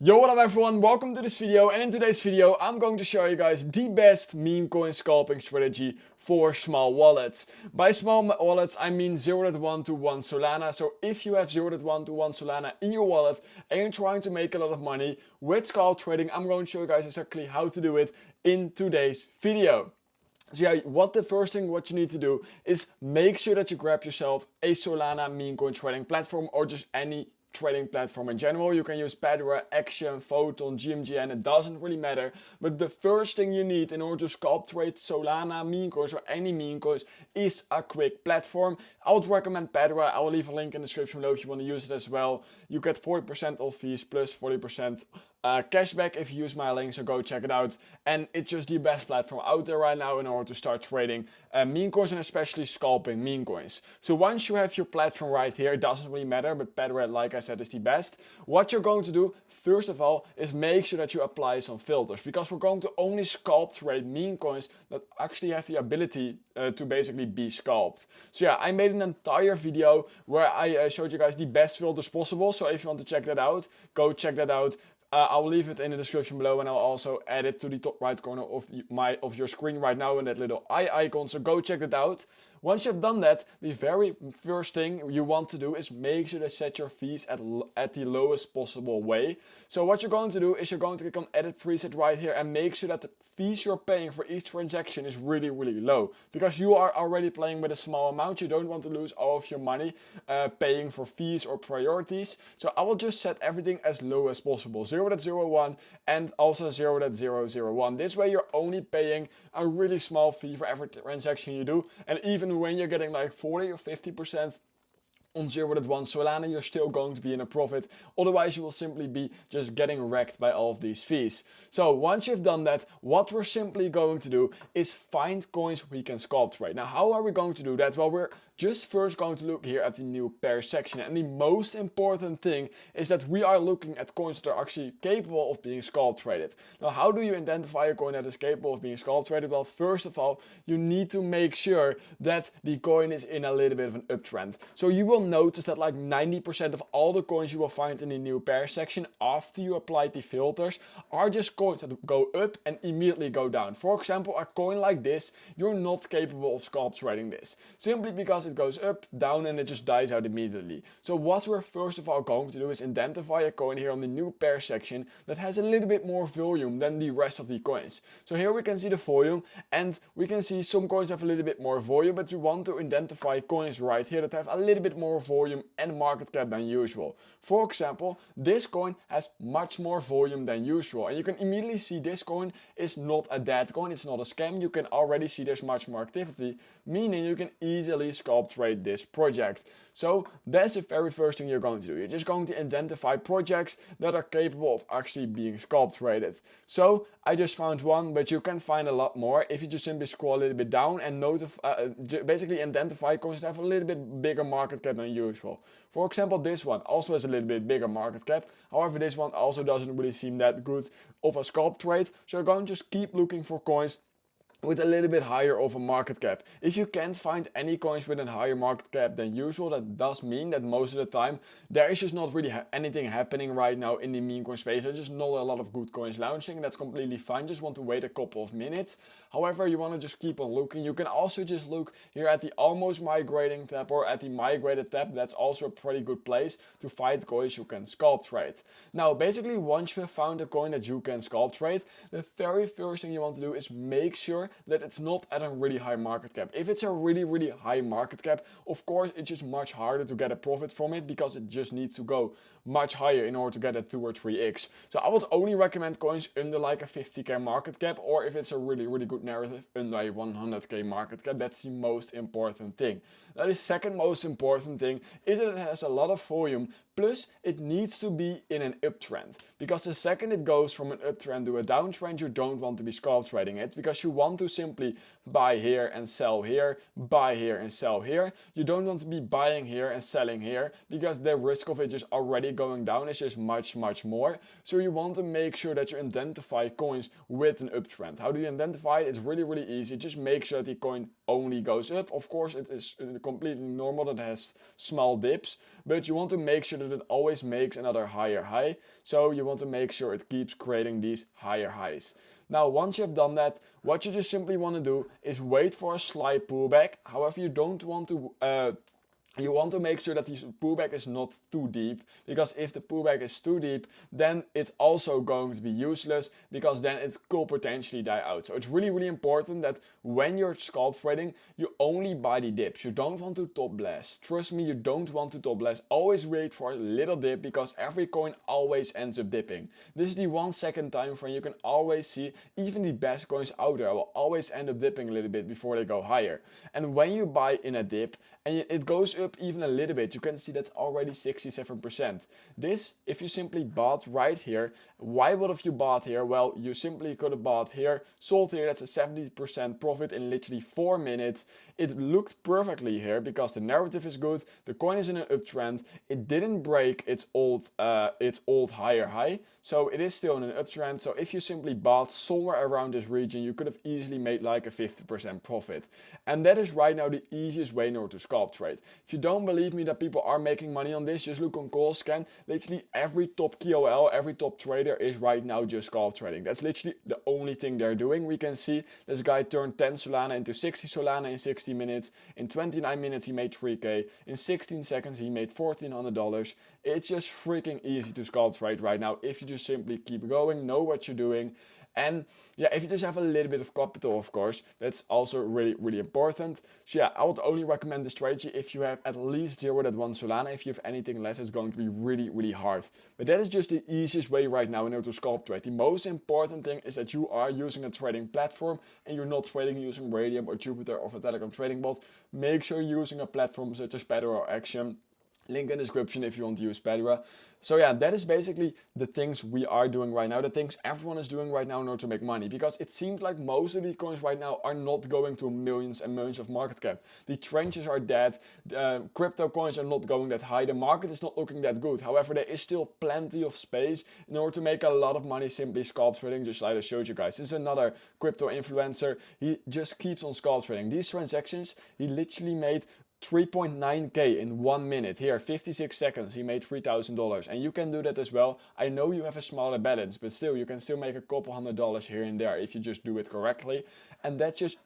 Yo, what up everyone, welcome to this video, and in today's video I'm going to show you guys the best meme coin scalping strategy for small wallets. By small wallets I mean 0.1 to 1 Solana, so if you have 0.1 to 1 Solana in your wallet and you're trying to make a lot of money with scalp trading, I'm going to show you guys exactly how to do it in today's video. So yeah, what you need to do is make sure that you grab yourself a Solana meme coin trading platform or just any trading platform in general. You can use Pedra, Action, Photon, GMGN, it doesn't really matter. But the first thing you need in order to scalp trade Solana meme coins or any meme coins is a quick platform. I would recommend Pedra. I will leave a link in the description below if you want to use it as well. You get 40% off fees plus 40% cashback if you use my link, so go check it out. And it's just the best platform out there right now in order to start trading meme coins and especially scalping meme coins. So once you have your platform right here, it doesn't really matter, but Pedra, like I said, is the best. What you're going to do first of all is make sure that you apply some filters, because we're going to only scalp trade meme coins that actually have the ability to basically be scalped. So yeah, I made an entire video where I showed you guys the best filters possible, so if you want to check that out, go check that out. I'll leave it in the description below, and I'll also add it to the top right corner of your screen right now in that little eye icon, so go check it out. Once you've done that, the very first thing you want to do is make sure to set your fees at the lowest possible way. So what you're going to do is you're going to click on edit preset right here and make sure that the fees you're paying for each transaction is really low, because you are already playing with a small amount. You don't want to lose all of your money paying for fees or priorities. So I will just set everything as low as possible, 0.01 and also 0.001. This way you're only paying a really small fee for every transaction you do, and even when you're getting like 40 or 50% on 0.1 Solana, you're still going to be in a profit. Otherwise, you will simply be just getting wrecked by all of these fees. So once you've done that, what we're simply going to do is find coins we can scalp trade. Now, how are we going to do that? Well, we're just first going to look here at the new pair section. And the most important thing is that we are looking at coins that are actually capable of being scalp traded. Now, how do you identify a coin that is capable of being scalp traded? Well, first of all, you need to make sure that the coin is in a little bit of an uptrend. So you will notice that like 90% of all the coins you will find in the new pair section after you apply the filters are just coins that go up and immediately go down. For example, a coin like this, you're not capable of scalp trading this, simply because it goes up, down, and it just dies out immediately. So what we're first of all going to do is identify a coin here on the new pair section that has a little bit more volume than the rest of the coins. So here we can see the volume, and we can see some coins have a little bit more volume, but we want to identify coins right here that have a little bit more volume and market cap than usual. For example, this coin has much more volume than usual, and you can immediately see this coin is not a dead coin, it's not a scam. You can already see there's much more activity, meaning you can easily scalp trade this project. So that's the very first thing you're going to do. You're just going to identify projects that are capable of actually being scalp traded. So I just found one, but you can find a lot more if you just simply scroll a little bit down and basically identify coins that have a little bit bigger market cap than usual. For example, this one also has a little bit bigger market cap. However, this one also doesn't really seem that good of a scalp trade. So you're going to just keep looking for coins with a little bit higher of a market cap. If you can't find any coins with a higher market cap than usual, that does mean that most of the time there is just not really anything happening right now in the meme coin space. There's just not a lot of good coins launching, and that's completely fine. Just want to wait a couple of minutes. However, you want to just keep on looking. You can also just look here at the almost migrating tab or at the migrated tab. That's also a pretty good place to find coins you can scalp trade. Now, basically, once you have found a coin that you can scalp trade, the very first thing you want to do is make sure that it's not at a really high market cap. If it's a really high market cap, of course it's just much harder to get a profit from it, because it just needs to go much higher in order to get a 2 or 3x. So I would only recommend coins under like a 50k market cap, or if it's a really good narrative, under a 100k market cap. That's the most important thing. Now the second most important thing is that it has a lot of volume, plus it needs to be in an uptrend, because the second it goes from an uptrend to a downtrend, you don't want to be scalp trading it, because you want to simply buy here and sell here, buy here and sell here. You don't want to be buying here and selling here, because the risk of it just already going down, it's just much more. So you want to make sure that you identify coins with an uptrend. How do you identify it? It's really easy. Just make sure that the coin only goes up. Of course, it is completely normal that it has small dips, but you want to make sure that it always makes another higher high. So you want to make sure it keeps creating these higher highs. Now, once you have done that, what you just simply want to do is wait for a slight pullback. However, you don't want to you want to make sure that the pullback is not too deep, because if the pullback is too deep, then it's also going to be useless, because then it could potentially die out. So it's really important that when you're scalp trading, you only buy the dips. You don't want to top blast. Trust me, you don't want to top blast. Always wait for a little dip, because every coin always ends up dipping. This is the 1 second time frame. You can always see even the best coins out there will always end up dipping a little bit before they go higher. And when you buy in a dip and it goes up even a little bit, you can see that's already 67%. This, if you simply bought right here, why would have you bought here? Well, you simply could have bought here, sold here, that's a 70% profit in literally 4 minutes. It looked perfectly here because the narrative is good, the coin is in an uptrend, it didn't break its old higher high, so it is still in an uptrend. So if you simply bought somewhere around this region, you could have easily made like a 50% profit. And that is right now the easiest way in order to scalp trade. If you don't believe me that people are making money on this, just look on CallScan. Literally every top KOL, every top trader is right now just scalp trading. That's literally the only thing they're doing. We can see this guy turned 10 Solana into 60 Solana in 60 minutes. In 29 minutes he made 3K. In 16 seconds he made $1,400. It's just freaking easy to scalp trade right now if you just simply keep going, know what you're doing. And yeah, if you just have a little bit of capital, of course, that's also really important. So yeah, I would only recommend this strategy if you have at least 0.1 Solana. If you have anything less, it's going to be really hard. But that is just the easiest way right now in order to scalp trade. The most important thing is that you are using a trading platform and you're not trading using Radium or Jupiter or a Telegram trading bot. Make sure you're using a platform such as Pedro or Action. Link in the description if you want to use Pedra. So yeah, that is basically the things we are doing right now, the things everyone is doing right now in order to make money. Because it seems like most of these coins right now are not going to millions and millions of market cap. The trenches are dead, crypto coins are not going that high, the market is not looking that good. However, there is still plenty of space in order to make a lot of money simply scalp trading, just like I showed you guys. This is another crypto influencer. He just keeps on scalp trading. These transactions, he literally made 3.9k in 1 minute. Here, 56 seconds, he made $3,000. And you can do that as well. I know you have a smaller balance, but still, you can still make a couple $100 here and there if you just do it correctly. And that's just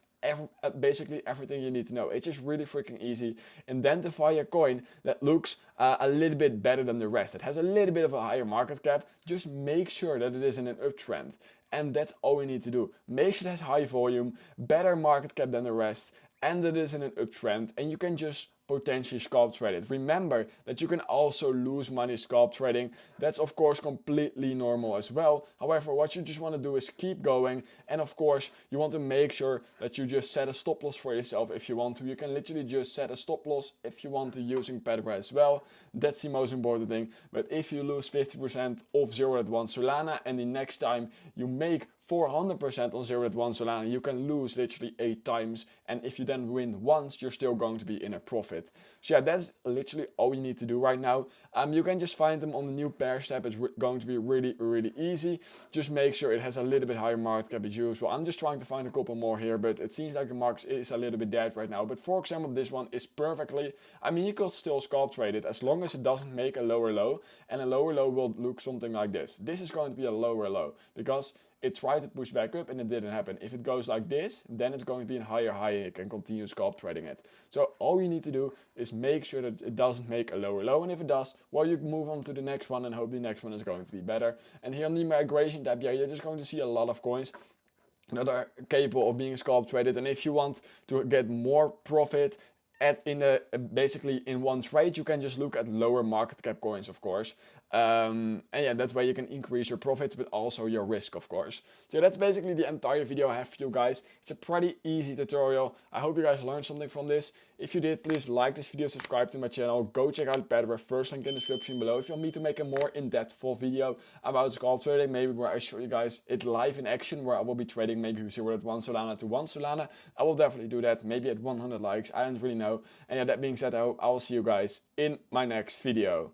basically everything you need to know. It's just really freaking easy. Identify a coin that looks a little bit better than the rest. It has a little bit of a higher market cap. Just make sure that it is in an uptrend. And that's all you need to do. Make sure it has high volume, better market cap than the rest, and it is in an uptrend, and you can just potentially scalp trade it. Remember that you can also lose money scalp trading. That's of course completely normal as well. However, what you just want to do is keep going, and of course you want to make sure that you just set a stop loss for yourself if you want to. You can literally just set a stop loss if you want to using Pedra as well. That's the most important thing. But if you lose 50% of 0.1 Solana and the next time you make 400% on 0.1 Solana, you can lose literally 8 times, and if you then win once, you're still going to be in a profit. So yeah, that's literally all you need to do right now. You can just find them on the new pairs tab. It's going to be really easy. Just make sure it has a little bit higher market cap as usual. I'm just trying to find a couple more here, but it seems like the market is a little bit dead right now. But for example, this one is perfectly, I mean, you could still scalp trade it as long as it doesn't make a lower low, and a lower low will look something like this. This is going to be a lower low because it tried to push back up and it didn't happen. If it goes like this, then it's going to be a higher high and you can continue scalp trading it. So all you need to do is make sure that it doesn't make a lower low, and if it does, well, you can move on to the next one and hope the next one is going to be better. And here on the migration tab, yeah, you're just going to see a lot of coins that are capable of being scalp traded. And if you want to get more profit basically in one trade, you can just look at lower market cap coins, of course. And yeah, that way you can increase your profits, but also your risk, of course. So that's basically the entire video I have for you guys. It's a pretty easy tutorial. I hope you guys learned something from this. If you did, please like this video, subscribe to my channel, go check out Pedra, first link in the description below. If you want me to make a more in-depth full video about scalp trading, maybe where I show you guys it live in action, where I will be trading maybe 0.1 Solana to 1 Solana, I will definitely do that, maybe at 100 likes, I don't really know. And yeah, that being said, I will see you guys in my next video.